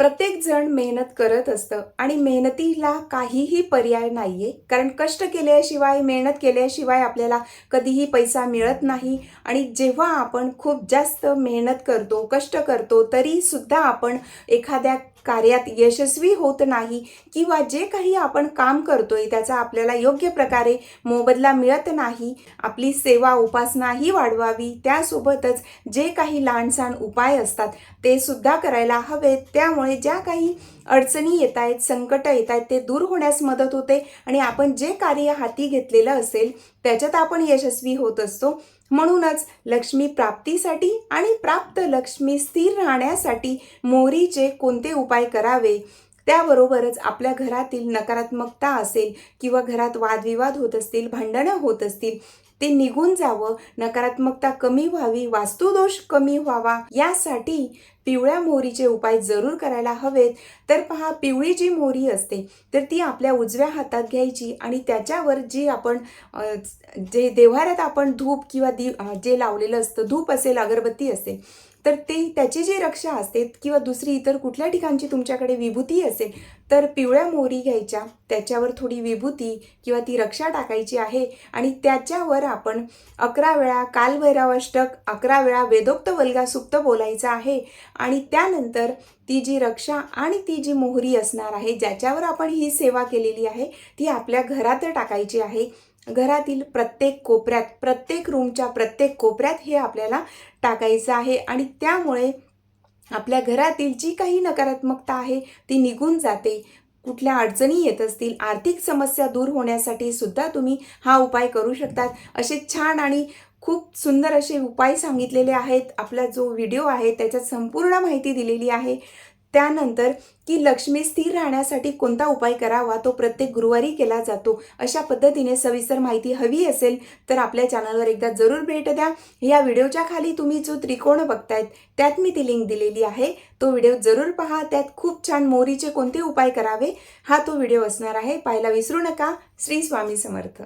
प्रत्येक जण मेहनत करत असतं आणि मेहनतीला काहीही पर्याय नाहीये, कारण कष्ट केल्याशिवाय, मेहनत केल्याशिवाय आपल्याला कधीही पैसा मिळत नाही. आणि जेव्हा आपण खूप जास्त मेहनत करतो, कष्ट करतो, तरी सुद्धा आपण एखाद्या कार्यात यशस्वी होत नाही किंवा जे काही आपण काम करतोय त्याचा आपल्याला योग्य प्रकारे मोबदला मिळत नाही. आपली सेवा उपासनाही वाढवावी, त्यासोबतच जे काही लहान-सहान उपाय असतात ते सुद्धा करायला हवेत. त्यामुळे ज्या काही अडचणी येत आहेत, संकट येत आहेत, ते दूर होण्यास मदत होते आणि आपण जे कार्य हाती घेतलेलं असेल त्याच्यात आपण यशस्वी होत असतो. म्हणूनच लक्ष्मी प्राप्तीसाठी आणि प्राप्त लक्ष्मी स्थिर राहण्यासाठी मोहरीचे कोणते उपाय करावे, त्याबरोबरच आपल्या घरातील नकारात्मकता असेल किंवा घरात वादविवाद होत असतील, भांडणं होत असतील, ते निघून जावं, नकारात्मकता कमी व्हावी, वास्तुदोष कमी व्हावा, यासाठी पिवळ्या मोहरीचे उपाय जरूर करायला हवेत. तर पहा, पिवळी जी मोहरी असते तर ती आपल्या उजव्या हातात घ्यायची आणि त्याच्यावर जी आपण जे देव्हाऱ्यात आपण धूप किंवा जे लावलेलं असतं, धूप असेल, अगरबत्ती असेल, तर त्याची जी रक्षा असते किंवा दुसरी इतर कुठल्या ठिकाणची तुमच्याकडे विभूती असेल तर पिवळ्या मोहरी घ्यायच्या, त्याच्यावर थोडी विभूती किंवा ती रक्षा टाकायची आहे आणि त्याच्यावर आपण 11 वेळा कालभैरवाष्टक, 11 वेळा वेदोक्त वल्गा सुक्त बोलायचं आहे. आणि त्यानंतर ती जी रक्षा आणि ती जी मोहरी असणार आहे, ज्याच्यावर आपण ही सेवा केलेली आहे, ती आपल्या घरात टाकायची आहे. घरातील प्रत्येक कोपऱ्यात, प्रत्येक रूमच्या प्रत्येक कोपऱ्यात हे आपल्याला टाकायचं आहे आणि त्यामुळे आपल्या घरातील जी काही नकारात्मकता आहे ती निघून जाते. कुठल्या अडचणी येत असतील, आर्थिक समस्या दूर होण्यासाठी सुद्धा तुम्ही हा उपाय करू शकतात. असे छान आणि खूप सुंदर असे उपाय सांगितलेले आहेत. आपला जो व्हिडिओ आहे त्याच्यात संपूर्ण माहिती दिलेली आहे. त्यानंतर की लक्ष्मी स्थिर राहण्यासाठी कोणता उपाय करावा तो प्रत्येक गुरुवारी केला जातो. अशा पद्धतीने सविस्तर माहिती हवी असेल तर आपल्या चॅनलवर एकदा जरूर भेट द्या. या व्हिडिओच्या खाली तुम्ही जो त्रिकोण बघतायत त्यात मी ती लिंक दिलेली आहे, तो व्हिडिओ जरूर पहा. त्यात खूप छान मोहरीचे कोणते उपाय करावे हा तो व्हिडिओ असणार आहे, पाहायला विसरू नका. श्री स्वामी समर्थ.